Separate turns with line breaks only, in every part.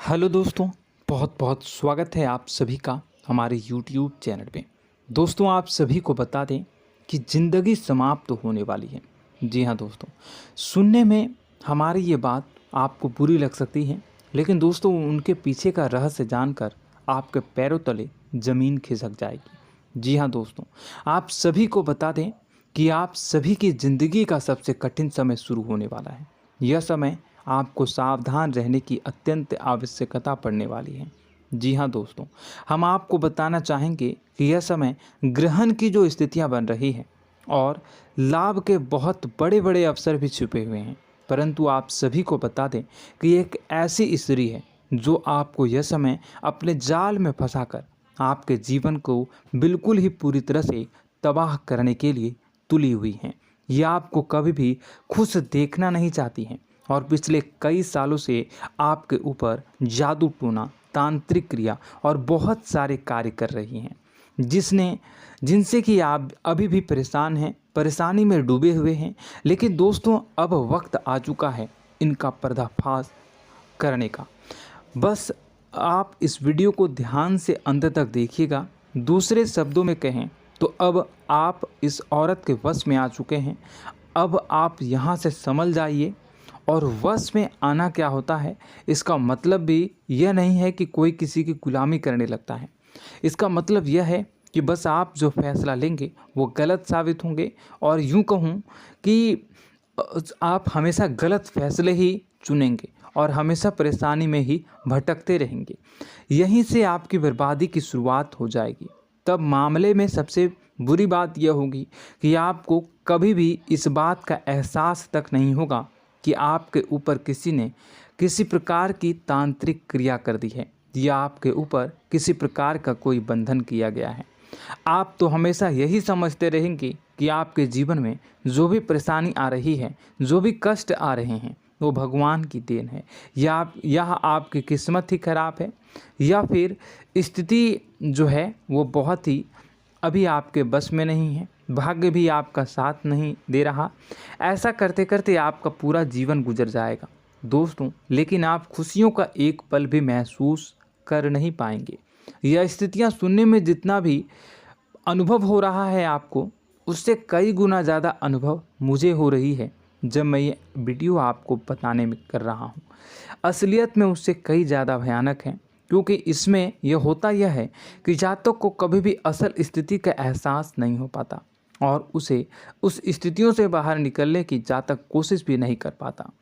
Hello दोस्तों, बहुत बहुत स्वागत है आप सभी का हमारे YouTube चैनल पे। दोस्तों, आप सभी को बता दें कि ज़िंदगी समाप्त होने वाली है। जी हाँ दोस्तों, सुनने में हमारी ये बात आपको बुरी लग सकती है, लेकिन दोस्तों उनके पीछे का रहस्य जानकर आपके पैरों तले ज़मीन खिसक जाएगी। जी हाँ दोस्तों, आप सभी को बता दें कि आप सभी की ज़िंदगी का सबसे कठिन समय शुरू होने वाला है। यह समय आपको सावधान रहने की अत्यंत आवश्यकता पड़ने वाली है। जी हाँ दोस्तों, हम आपको बताना चाहेंगे कि यह समय ग्रहण की जो स्थितियां बन रही है और लाभ के बहुत बड़े बड़े अवसर भी छुपे हुए हैं। परंतु आप सभी को बता दें कि एक ऐसी स्त्री है जो आपको यह समय अपने जाल में फंसाकर आपके जीवन को बिल्कुल ही पूरी तरह से तबाह करने के लिए तुली हुई हैं। यह आपको कभी भी खुश देखना नहीं चाहती हैं और पिछले कई सालों से आपके ऊपर जादू टोना, तांत्रिक क्रिया और बहुत सारे कार्य कर रही हैं, जिनसे कि आप अभी भी परेशान हैं, परेशानी में डूबे हुए हैं। लेकिन दोस्तों, अब वक्त आ चुका है इनका पर्दाफाश करने का। बस आप इस वीडियो को ध्यान से अंत तक देखिएगा। दूसरे शब्दों में कहें तो अब आप इस औरत के वश में आ चुके हैं। अब आप यहाँ से संभल जाइए। और वश में आना क्या होता है, इसका मतलब भी यह नहीं है कि कोई किसी की गुलामी करने लगता है। इसका मतलब यह है कि बस आप जो फैसला लेंगे वो गलत साबित होंगे, और यूँ कहूँ कि आप हमेशा गलत फैसले ही चुनेंगे और हमेशा परेशानी में ही भटकते रहेंगे। यहीं से आपकी बर्बादी की शुरुआत हो जाएगी। तब मामले में सबसे बुरी बात यह होगी कि आपको कभी भी इस बात का एहसास तक नहीं होगा कि आपके ऊपर किसी ने किसी प्रकार की तांत्रिक क्रिया कर दी है या आपके ऊपर किसी प्रकार का कोई बंधन किया गया है। आप तो हमेशा यही समझते रहेंगे कि आपके जीवन में जो भी परेशानी आ रही है, जो भी कष्ट आ रहे हैं, वो भगवान की देन है, या यह आपकी किस्मत ही खराब है, या फिर स्थिति जो है वो बहुत ही अभी आपके बस में नहीं है, भाग्य भी आपका साथ नहीं दे रहा। ऐसा करते करते आपका पूरा जीवन गुजर जाएगा दोस्तों, लेकिन आप खुशियों का एक पल भी महसूस कर नहीं पाएंगे। यह स्थितियां सुनने में जितना भी अनुभव हो रहा है आपको, उससे कई गुना ज़्यादा अनुभव मुझे हो रही है जब मैं ये वीडियो आपको बताने में कर रहा हूँ। असलियत में उससे कई ज़्यादा भयानक है, क्योंकि इसमें यह होता यह है कि जातक को कभी भी असल स्थिति का एहसास नहीं हो पाता और उसे उस स्थितियों से बाहर निकलने की जातक कोशिश भी नहीं कर पाता।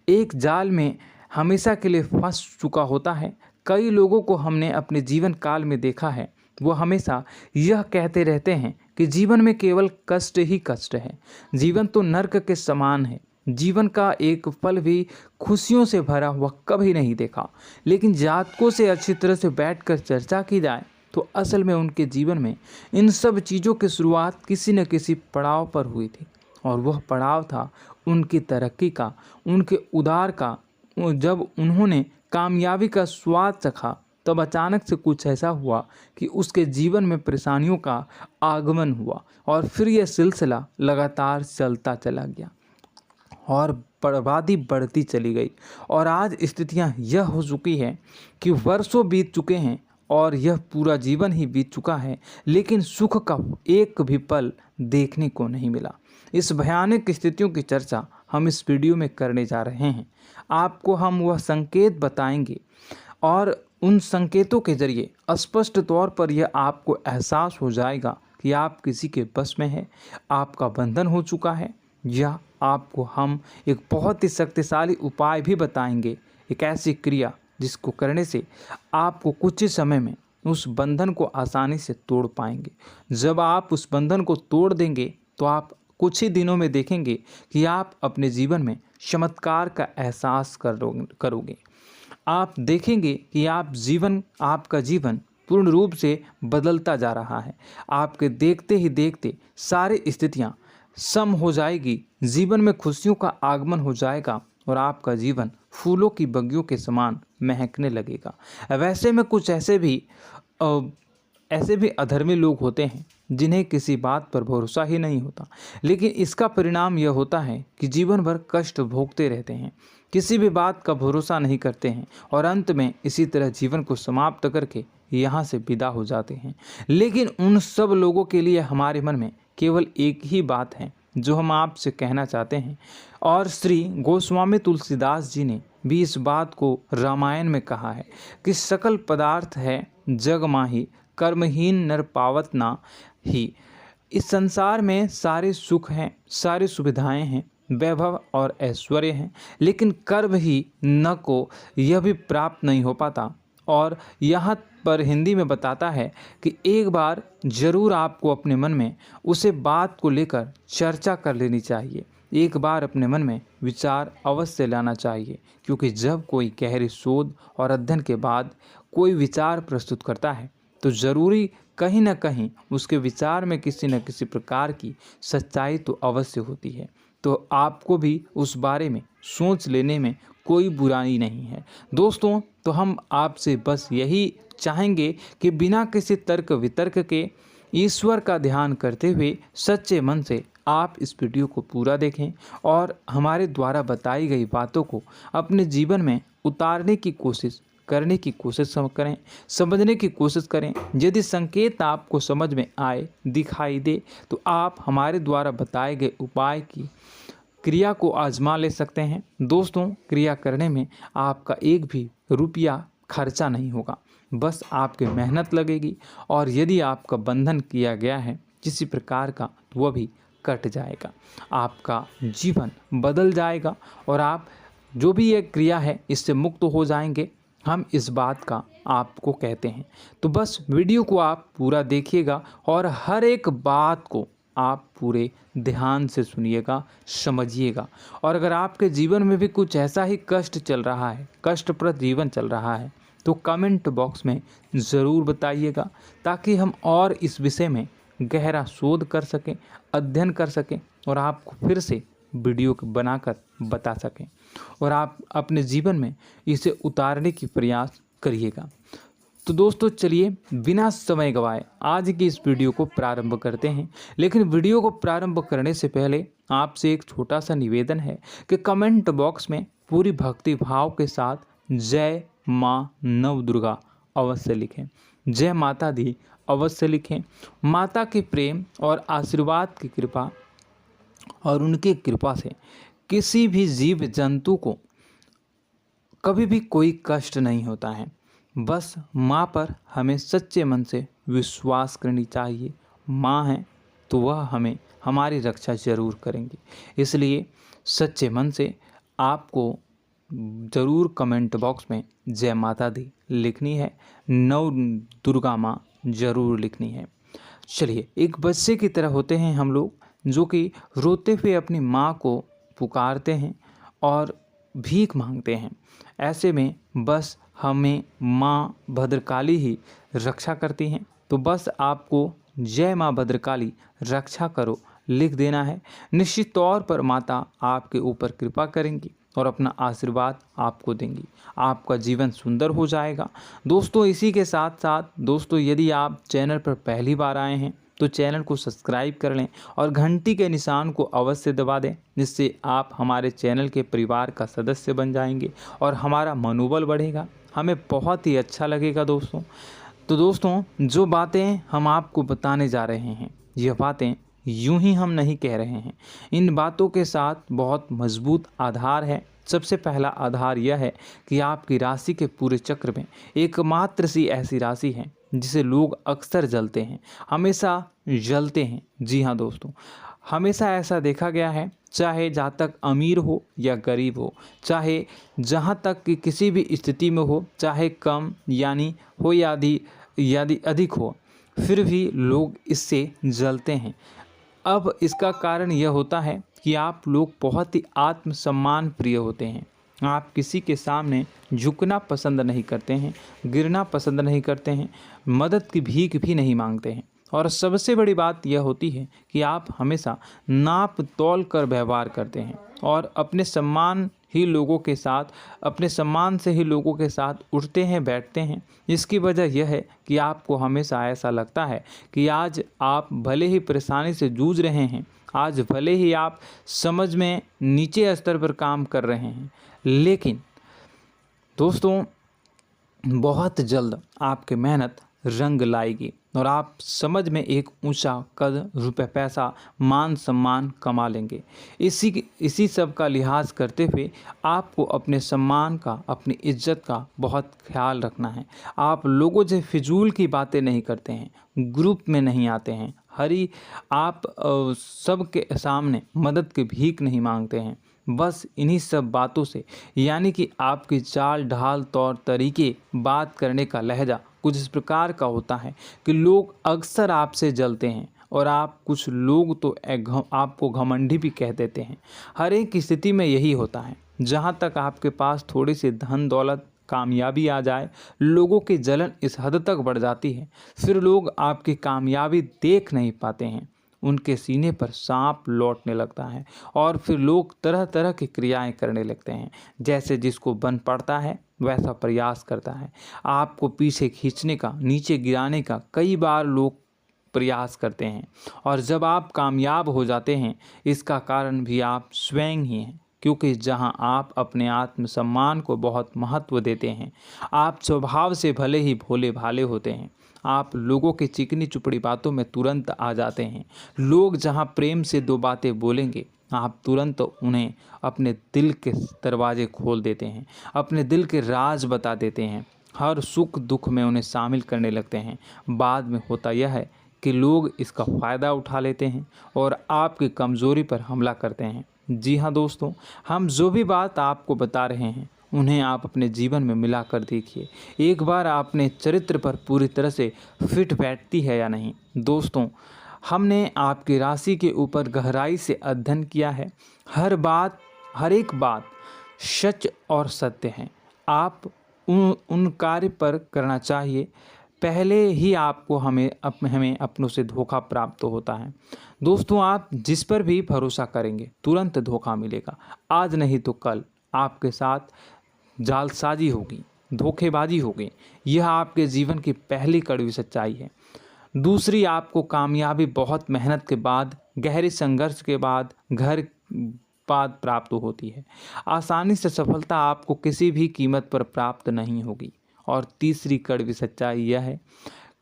एक जाल में हमेशा के लिए फंस चुका होता है। कई लोगों को हमने अपने जीवन काल में देखा है, वो हमेशा यह कहते रहते हैं कि जीवन में केवल कष्ट ही कष्ट है, जीवन तो नर्क के समान है, जीवन का एक पल भी खुशियों से भरा हुआ कभी नहीं देखा। लेकिन जातकों से अच्छी तरह से बैठकर चर्चा की जाए तो असल में उनके जीवन में इन सब चीज़ों की शुरुआत किसी न किसी पड़ाव पर हुई थी, और वह पड़ाव था उनकी तरक्की का, उनके उदार का। जब उन्होंने कामयाबी का स्वाद चखा, तब अचानक से कुछ ऐसा हुआ कि उसके जीवन में परेशानियों का आगमन हुआ, और फिर यह सिलसिला लगातार चलता चला गया और बर्बादी बढ़ती चली गई। और आज स्थितियां यह हो चुकी है कि वर्षों बीत चुके हैं और यह पूरा जीवन ही बीत चुका है, लेकिन सुख का एक भी पल देखने को नहीं मिला। इस भयानक स्थितियों की चर्चा हम इस वीडियो में करने जा रहे हैं। आपको हम वह संकेत बताएंगे और उन संकेतों के जरिए स्पष्ट तौर पर यह आपको एहसास हो जाएगा कि आप किसी के बस में हैं, आपका बंधन हो चुका है, या आपको हम एक बहुत ही शक्तिशाली उपाय भी बताएंगे, एक ऐसी क्रिया जिसको करने से आपको कुछ ही समय में उस बंधन को आसानी से तोड़ पाएंगे। जब आप उस बंधन को तोड़ देंगे तो आप कुछ ही दिनों में देखेंगे कि आप अपने जीवन में चमत्कार का एहसास करोगे। आप देखेंगे कि आपका जीवन पूर्ण रूप से बदलता जा रहा है। आपके देखते ही देखते सारी स्थितियां सम हो जाएगी, जीवन में खुशियों का आगमन हो जाएगा और आपका जीवन फूलों की बगियों के समान महकने लगेगा। वैसे में कुछ ऐसे भी अधर्मी लोग होते हैं जिन्हें किसी बात पर भरोसा ही नहीं होता, लेकिन इसका परिणाम यह होता है कि जीवन भर कष्ट भोगते रहते हैं, किसी भी बात का भरोसा नहीं करते हैं और अंत में इसी तरह जीवन को समाप्त करके यहाँ से विदा हो जाते हैं। लेकिन उन सब लोगों के लिए हमारे मन में केवल एक ही बात है जो हम आपसे कहना चाहते हैं, और श्री गोस्वामी तुलसीदास जी ने भी इस बात को रामायण में कहा है कि सकल पदार्थ है जग माही, कर्महीन नर पावत ना ही। इस संसार में सारे सुख हैं, सारी सुविधाएं हैं, वैभव और ऐश्वर्य हैं, लेकिन कर्म ही न को यह भी प्राप्त नहीं हो पाता। और यहाँ पर हिंदी में बताता है कि एक बार जरूर आपको अपने मन में उसे बात को लेकर चर्चा कर लेनी चाहिए, एक बार अपने मन में विचार अवश्य लाना चाहिए, क्योंकि जब कोई गहरी शोध और अध्ययन के बाद कोई विचार प्रस्तुत करता है तो ज़रूरी कहीं ना कहीं उसके विचार में किसी न किसी प्रकार की सच्चाई तो अवश्य होती है। तो आपको भी उस बारे में सोच लेने में कोई बुराई नहीं है दोस्तों। तो हम आपसे बस यही चाहेंगे कि बिना किसी तर्क वितर्क के ईश्वर का ध्यान करते हुए सच्चे मन से आप इस वीडियो को पूरा देखें और हमारे द्वारा बताई गई बातों को अपने जीवन में उतारने की कोशिश करने की कोशिश करें, समझने की कोशिश करें। यदि संकेत आपको समझ में आए, दिखाई दे, तो आप हमारे द्वारा बताए गए उपाय की क्रिया को आजमा ले सकते हैं। दोस्तों, क्रिया करने में आपका एक भी रुपया खर्चा नहीं होगा, बस आपकी मेहनत लगेगी, और यदि आपका बंधन किया गया है किसी प्रकार का तो वह भी कट जाएगा, आपका जीवन बदल जाएगा और आप जो भी ये क्रिया है इससे मुक्त हो जाएंगे। हम इस बात का आपको कहते हैं। तो बस वीडियो को आप पूरा देखिएगा और हर एक बात को आप पूरे ध्यान से सुनिएगा, समझिएगा। और अगर आपके जीवन में भी कुछ ऐसा ही कष्ट चल रहा है, कष्टप्रद जीवन चल रहा है, तो कमेंट बॉक्स में ज़रूर बताइएगा, ताकि हम और इस विषय में गहरा शोध कर सकें, अध्ययन कर सकें और आपको फिर से वीडियो बनाकर बता सकें और आप अपने जीवन में इसे उतारने की प्रयास करिएगा। तो दोस्तों, चलिए बिना समय गवाए आज की इस वीडियो को प्रारंभ करते हैं। लेकिन वीडियो को प्रारंभ करने से पहले आपसे एक छोटा सा निवेदन है कि कमेंट बॉक्स में पूरी भक्ति भाव के साथ जय माँ नव दुर्गा अवश्य लिखें, जय माता दी अवश्य लिखें। माता के प्रेम और आशीर्वाद की कृपा और उनकी कृपा से किसी भी जीव जंतु को कभी भी कोई कष्ट नहीं होता है। बस माँ पर हमें सच्चे मन से विश्वास करनी चाहिए। माँ है तो वह हमें हमारी रक्षा जरूर करेंगी, इसलिए सच्चे मन से आपको ज़रूर कमेंट बॉक्स में जय माता दी लिखनी है, नव दुर्गा माँ जरूर लिखनी है। चलिए, एक बच्चे की तरह होते हैं हम लोग, जो कि रोते हुए अपनी माँ को पुकारते हैं और भीख मांगते हैं। ऐसे में बस हमें माँ भद्रकाली ही रक्षा करती हैं। तो बस आपको जय माँ भद्रकाली रक्षा करो लिख देना है। निश्चित तौर पर माता आपके ऊपर कृपा करेंगी और अपना आशीर्वाद आपको देंगी, आपका जीवन सुंदर हो जाएगा। दोस्तों, इसी के साथ साथ दोस्तों, यदि आप चैनल पर पहली बार आए हैं तो चैनल को सब्सक्राइब कर लें और घंटी के निशान को अवश्य दबा दें, जिससे आप हमारे चैनल के परिवार का सदस्य बन जाएंगे और हमारा मनोबल बढ़ेगा, हमें बहुत ही अच्छा लगेगा दोस्तों। तो दोस्तों, जो बातें हम आपको बताने जा रहे हैं, यह बातें यूं ही हम नहीं कह रहे हैं, इन बातों के साथ बहुत मजबूत आधार है। सबसे पहला आधार यह है कि आपकी राशि के पूरे चक्र में एकमात्र सी ऐसी राशि है जिसे लोग अक्सर जलते हैं, हमेशा जलते हैं। जी हाँ दोस्तों, हमेशा ऐसा देखा गया है, चाहे जहाँ तक अमीर हो या गरीब हो, चाहे जहाँ तक कि किसी भी स्थिति में हो, चाहे कम यानी हो या अधिक हो, फिर भी लोग इससे जलते हैं। अब इसका कारण यह होता है कि आप लोग बहुत ही आत्मसम्मान प्रिय होते हैं। आप किसी के सामने झुकना पसंद नहीं करते हैं, गिरना पसंद नहीं करते हैं, मदद की भीख भी नहीं मांगते हैं। और सबसे बड़ी बात यह होती है कि आप हमेशा नाप तोल कर व्यवहार करते हैं और अपने सम्मान ही लोगों के साथ, अपने सम्मान से ही लोगों के साथ उठते हैं, बैठते हैं। इसकी वजह यह है कि आपको हमेशा ऐसा लगता है कि आज आप भले ही परेशानी से जूझ रहे हैं, आज भले ही आप समझ में नीचे स्तर पर काम कर रहे हैं, लेकिन दोस्तों बहुत जल्द आपकी मेहनत रंग लाएगी और आप समझ में एक ऊंचा कद, रुपए, पैसा, मान सम्मान कमा लेंगे। इसी सब का लिहाज करते हुए आपको अपने सम्मान का, अपनी इज्जत का बहुत ख्याल रखना है। आप लोगों से फिजूल की बातें नहीं करते हैं, ग्रुप में नहीं आते हैं, आप सबके सामने मदद की भीख नहीं मांगते हैं। बस इन्हीं सब बातों से, यानी कि आपकी चाल ढाल, तौर तरीके, बात करने का लहजा कुछ इस प्रकार का होता है कि लोग अक्सर आपसे जलते हैं और कुछ लोग तो आपको घमंडी भी कह देते हैं। हर एक स्थिति में यही होता है। जहाँ तक आपके पास थोड़ी सी धन दौलत, कामयाबी आ जाए, लोगों की जलन इस हद तक बढ़ जाती है, फिर लोग आपकी कामयाबी देख नहीं पाते हैं, उनके सीने पर सांप लौटने लगता है और फिर लोग तरह तरह की क्रियाएं करने लगते हैं। जैसे जिसको बन पड़ता है वैसा प्रयास करता है। आपको पीछे खींचने का, नीचे गिराने का कई बार लोग प्रयास करते हैं और जब आप कामयाब हो जाते हैं, इसका कारण भी आप स्वयं ही हैं। क्योंकि जहां आप अपने आत्मसम्मान को बहुत महत्व देते हैं, आप स्वभाव से भले ही भोले भाले होते हैं, आप लोगों की चिकनी चुपड़ी बातों में तुरंत आ जाते हैं। लोग जहां प्रेम से दो बातें बोलेंगे, आप तुरंत उन्हें अपने दिल के दरवाजे खोल देते हैं, अपने दिल के राज बता देते हैं, हर सुख दुख में उन्हें शामिल करने लगते हैं। बाद में होता यह है कि लोग इसका फ़ायदा उठा लेते हैं और आपकी कमज़ोरी पर हमला करते हैं। जी हाँ दोस्तों, हम जो भी बात आपको बता रहे हैं उन्हें आप अपने जीवन में मिला कर देखिए। एक बार आपने चरित्र पर पूरी तरह से फिट बैठती है या नहीं। दोस्तों, हमने आपकी राशि के ऊपर गहराई से अध्ययन किया है। हर एक बात सच और सत्य है। आप उन कार्य पर करना चाहिए, पहले ही आपको हमें अपनों से धोखा प्राप्त होता है। दोस्तों, आप जिस पर भी भरोसा करेंगे तुरंत धोखा मिलेगा। आज नहीं तो कल आपके साथ जालसाजी होगी, धोखेबाजी होगी। यह आपके जीवन की पहली कड़वी सच्चाई है। दूसरी, आपको कामयाबी बहुत मेहनत के बाद, गहरे संघर्ष के बाद प्राप्त होती है। आसानी से सफलता आपको किसी भी कीमत पर प्राप्त नहीं होगी। और तीसरी कड़वी सच्चाई यह है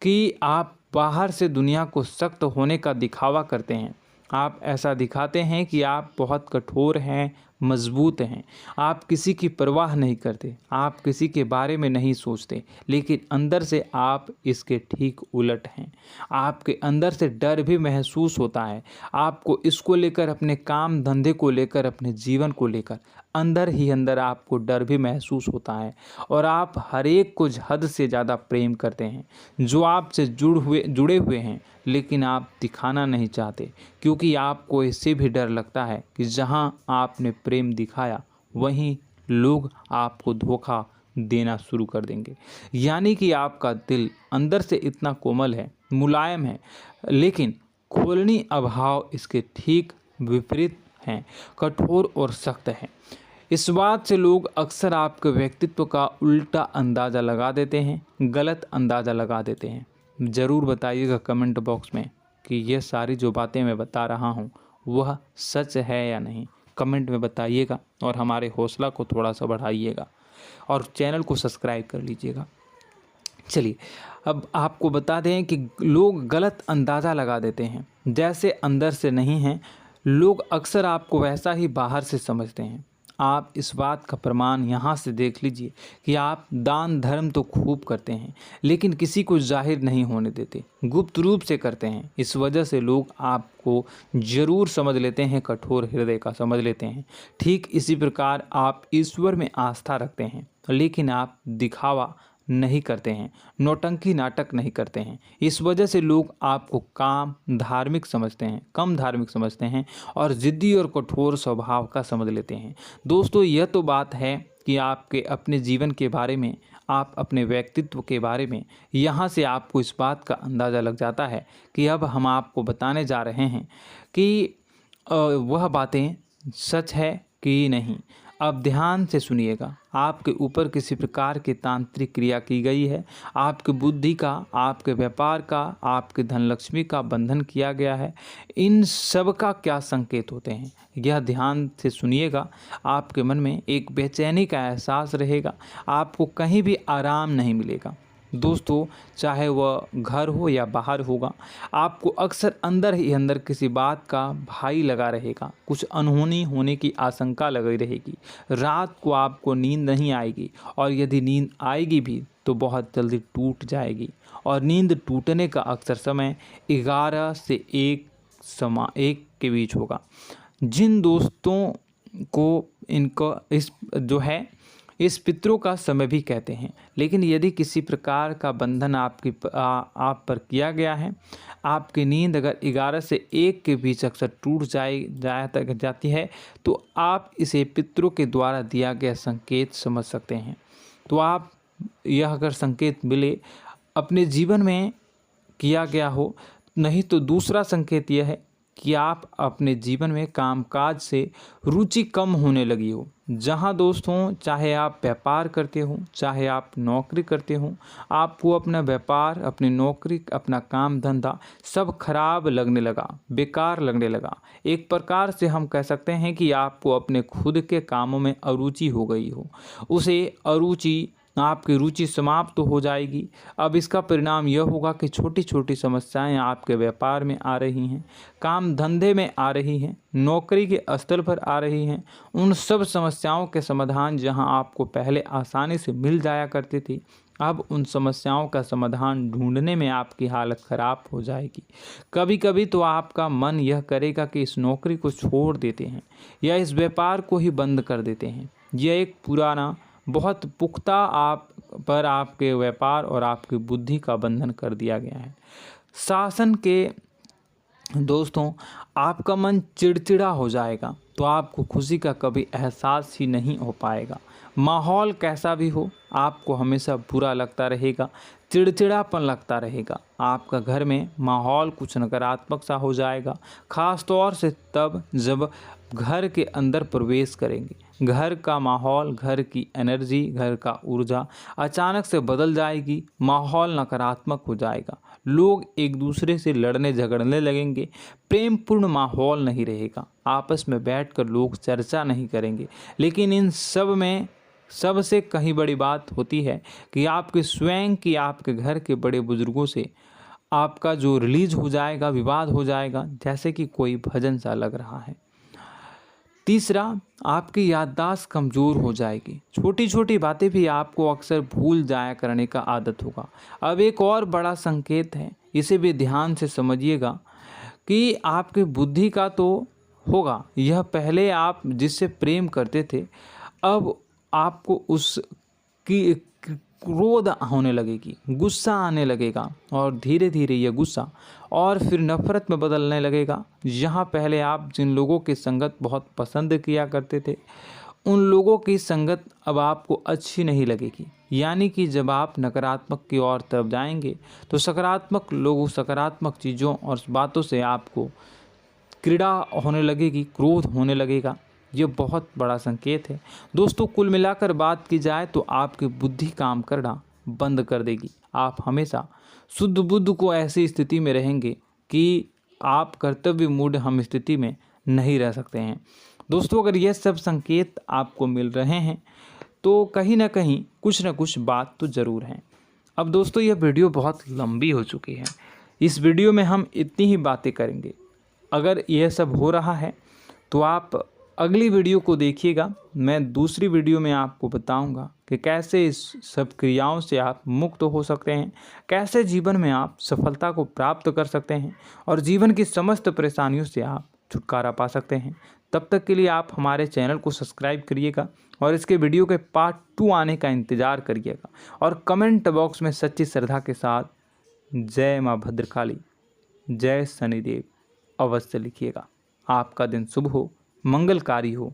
कि आप बाहर से दुनिया को सख्त होने का दिखावा करते हैं। आप ऐसा दिखाते हैं कि आप बहुत कठोर हैं, मजबूत हैं, आप किसी की परवाह नहीं करते, आप किसी के बारे में नहीं सोचते, लेकिन अंदर से आप इसके ठीक उलट हैं। आपके अंदर से डर भी महसूस होता है। आपको इसको लेकर, अपने काम धंधे को लेकर, अपने जीवन को लेकर अंदर ही अंदर आपको डर भी महसूस होता है और आप हर एक को हद से ज़्यादा प्रेम करते हैं, जो आपसे जुड़े हुए हैं, लेकिन आप दिखाना नहीं चाहते, क्योंकि आपको इससे भी डर लगता है कि जहां आपने प्रेम दिखाया वहीं लोग आपको धोखा देना शुरू कर देंगे। यानी कि आपका दिल अंदर से इतना कोमल है, मुलायम है, लेकिन खोलनी अभाव इसके ठीक विपरीत हैं, कठोर और सख्त है। इस बात से लोग अक्सर आपके व्यक्तित्व का उल्टा अंदाज़ा लगा देते हैं, गलत अंदाज़ा लगा देते हैं। ज़रूर बताइएगा कमेंट बॉक्स में कि ये सारी जो बातें मैं बता रहा हूँ वह सच है या नहीं। कमेंट में बताइएगा और हमारे हौसला को थोड़ा सा बढ़ाइएगा और चैनल को सब्सक्राइब कर लीजिएगा। चलिए, अब आपको बता दें कि लोग गलत अंदाज़ा लगा देते हैं। जैसे अंदर से नहीं हैं, लोग अक्सर आपको वैसा ही बाहर से समझते हैं। आप इस बात का प्रमाण यहाँ से देख लीजिए कि आप दान धर्म तो खूब करते हैं, लेकिन किसी को जाहिर नहीं होने देते, गुप्त रूप से करते हैं। इस वजह से लोग आपको ज़रूर समझ लेते हैं, कठोर हृदय का समझ लेते हैं। ठीक इसी प्रकार आप ईश्वर में आस्था रखते हैं, लेकिन आप दिखावा नहीं करते हैं, नौटंकी नाटक नहीं करते हैं। इस वजह से लोग आपको कम धार्मिक समझते हैं और ज़िद्दी और कठोर स्वभाव का समझ लेते हैं। दोस्तों, यह तो बात है कि आपके अपने जीवन के बारे में, आप अपने व्यक्तित्व के बारे में, यहाँ से आपको इस बात का अंदाज़ा लग जाता है कि अब हम आपको बताने जा रहे हैं कि वह बातें सच है कि नहीं। अब ध्यान से सुनिएगा। आपके ऊपर किसी प्रकार की तांत्रिक क्रिया की गई है, आपकी बुद्धि का, आपके व्यापार का, आपके धन लक्ष्मी का बंधन किया गया है। इन सब का क्या संकेत होते हैं, यह ध्यान से सुनिएगा। आपके मन में एक बेचैनी का एहसास रहेगा, आपको कहीं भी आराम नहीं मिलेगा। दोस्तों, चाहे वह घर हो या बाहर होगा, आपको अक्सर अंदर ही अंदर किसी बात का भाई लगा रहेगा। कुछ अनहोनी होने की आशंका लगी रहेगी। रात को आपको नींद नहीं आएगी, और यदि नींद आएगी भी तो बहुत जल्दी टूट जाएगी। और नींद टूटने का अक्सर समय 11 से 1 के बीच होगा। जिन दोस्तों को इनको इस पितरों का समय भी कहते हैं। लेकिन यदि किसी प्रकार का बंधन आप पर किया गया है, आपकी नींद अगर 11 से 1 के बीच अक्सर टूट जाती है, तो आप इसे पितरों के द्वारा दिया गया संकेत समझ सकते हैं। तो आप यह अगर संकेत मिले अपने जीवन में किया गया हो, नहीं तो दूसरा संकेत यह है कि आप अपने जीवन में कामकाज से रुचि कम होने लगी हो। जहां दोस्तों, चाहे आप व्यापार करते हो, चाहे आप नौकरी करते हो, आपको अपना व्यापार, अपनी नौकरी, अपना काम धंधा सब खराब लगने लगा, बेकार लगने लगा। एक प्रकार से हम कह सकते हैं कि आपको अपने खुद के कामों में अरुचि हो गई हो। उसे अरुचि, आपकी रुचि समाप्त तो हो जाएगी। अब इसका परिणाम यह होगा कि छोटी छोटी समस्याएं आपके व्यापार में आ रही हैं, काम धंधे में आ रही हैं, नौकरी के स्थल पर आ रही हैं। उन सब समस्याओं के समाधान जहां आपको पहले आसानी से मिल जाया करती थी, अब उन समस्याओं का समाधान ढूंढने में आपकी हालत ख़राब हो जाएगी। कभी कभी तो आपका मन यह करेगा कि इस नौकरी को छोड़ देते हैं या इस व्यापार को ही बंद कर देते हैं। यह एक पुराना, बहुत पुख्ता आप पर आपके व्यापार और आपकी बुद्धि का बंधन कर दिया गया है। शासन के दोस्तों, आपका मन चिड़चिड़ा हो जाएगा, तो आपको खुशी का कभी एहसास ही नहीं हो पाएगा। माहौल कैसा भी हो, आपको हमेशा बुरा लगता रहेगा, चिड़चिड़ापन लगता रहेगा। आपका घर में माहौल कुछ नकारात्मक सा हो जाएगा, ख़ास तौर से तब जब घर के अंदर प्रवेश करेंगे। घर का माहौल, घर की एनर्जी, घर का ऊर्जा अचानक से बदल जाएगी। माहौल नकारात्मक हो जाएगा, लोग एक दूसरे से लड़ने झगड़ने लगेंगे, प्रेम पूर्ण माहौल नहीं रहेगा, आपस में बैठकर लोग चर्चा नहीं करेंगे। लेकिन इन सब में सबसे कहीं बड़ी बात होती है कि आपके स्वयं की, आपके घर के बड़े बुजुर्गों से आपका जो रिलीज हो जाएगा, विवाद हो जाएगा, जैसे कि कोई भजन सा लग रहा है। तीसरा, आपकी याददाश्त कमज़ोर हो जाएगी। छोटी छोटी बातें भी आपको अक्सर भूल जाया करने का आदत होगा। अब एक और बड़ा संकेत है, इसे भी ध्यान से समझिएगा कि आपकी बुद्धि का तो होगा, यह पहले आप जिससे प्रेम करते थे, अब आपको उसकी क्रोध होने लगेगी, गुस्सा आने लगेगा, और धीरे धीरे यह गुस्सा और फिर नफरत में बदलने लगेगा। यहाँ पहले आप जिन लोगों की संगत बहुत पसंद किया करते थे, उन लोगों की संगत अब आपको अच्छी नहीं लगेगी। यानी कि जब आप नकारात्मक की ओर तरफ जाएंगे, तो सकारात्मक लोगों, सकारात्मक चीज़ों और बातों से आपको क्रीड़ा होने लगेगी, क्रोध होने लगेगा। ये बहुत बड़ा संकेत है दोस्तों। कुल मिलाकर बात की जाए तो आपकी बुद्धि काम करना बंद कर देगी। आप हमेशा शुद्ध बुद्ध को ऐसी स्थिति में रहेंगे कि आप कर्तव्य मूढ़ हम स्थिति में नहीं रह सकते हैं। दोस्तों, अगर यह सब संकेत आपको मिल रहे हैं तो कहीं ना कहीं कुछ ना कुछ बात तो ज़रूर है। अब दोस्तों, यह वीडियो बहुत लंबी हो चुकी है। इस वीडियो में हम इतनी ही बातें करेंगे। अगर यह सब हो रहा है तो आप अगली वीडियो को देखिएगा। मैं दूसरी वीडियो में आपको बताऊंगा कि कैसे इस सब क्रियाओं से आप मुक्त हो सकते हैं, कैसे जीवन में आप सफलता को प्राप्त कर सकते हैं और जीवन की समस्त परेशानियों से आप छुटकारा पा सकते हैं। तब तक के लिए आप हमारे चैनल को सब्सक्राइब करिएगा और इसके वीडियो के पार्ट 2 आने का इंतज़ार करिएगा। और कमेंट बॉक्स में सच्ची श्रद्धा के साथ जय माँ भद्रकाली, जय शनिदेव अवश्य लिखिएगा। आपका दिन शुभ हो, मंगलकारी हो।